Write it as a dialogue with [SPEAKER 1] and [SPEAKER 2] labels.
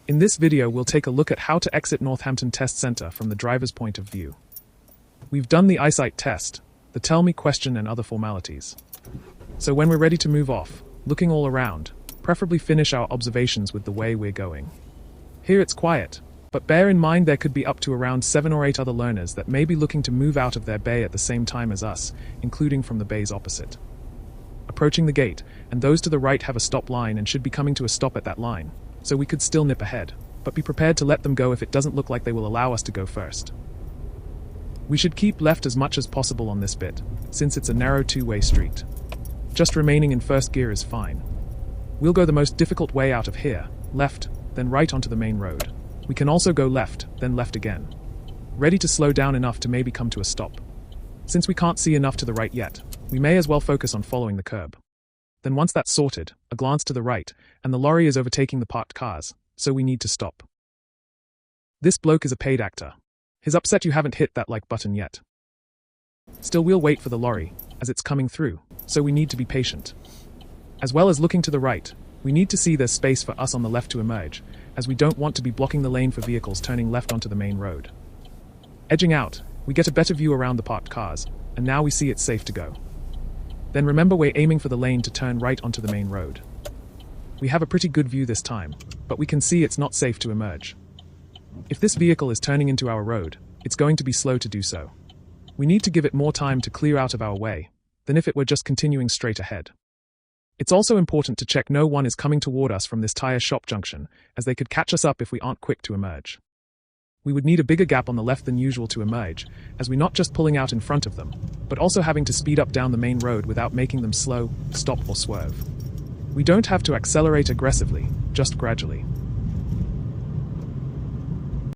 [SPEAKER 1] In this video, we'll take a look at how to exit Northampton Test Centre from the driver's point of view. We've done the eyesight test, the tell me question and other formalities. So when we're ready to move off, looking all around, preferably finish our observations with the way we're going. Here it's quiet, but bear in mind there could be up to around 7 or 8 other learners that may be looking to move out of their bay at the same time as us, including from the bays opposite. Approaching the gate, and those to the right have a stop line and should be coming to a stop at that line, so we could still nip ahead, but be prepared to let them go if it doesn't look like they will allow us to go first. We should keep left as much as possible on this bit, since it's a narrow two-way street. Just remaining in first gear is fine. We'll go the most difficult way out of here, left, then right onto the main road. We can also go left, then left again. Ready to slow down enough to maybe come to a stop. Since we can't see enough to the right yet, we may as well focus on following the curb. Then once that's sorted, a glance to the right, and the lorry is overtaking the parked cars, so we need to stop. This bloke is a paid actor. He's upset you haven't hit that like button yet. Still, we'll wait for the lorry, as it's coming through, so we need to be patient. As well as looking to the right, we need to see there's space for us on the left to emerge, as we don't want to be blocking the lane for vehicles turning left onto the main road. Edging out, we get a better view around the parked cars, and now we see it's safe to go. Then remember we're aiming for the lane to turn right onto the main road. We have a pretty good view this time, but we can see it's not safe to emerge. If this vehicle is turning into our road, it's going to be slow to do so. We need to give it more time to clear out of our way, than if it were just continuing straight ahead. It's also important to check no one is coming toward us from this tire shop junction, as they could catch us up if we aren't quick to emerge. We would need a bigger gap on the left than usual to emerge, as we're not just pulling out in front of them, but also having to speed up down the main road without making them slow, stop or swerve. We don't have to accelerate aggressively, just gradually.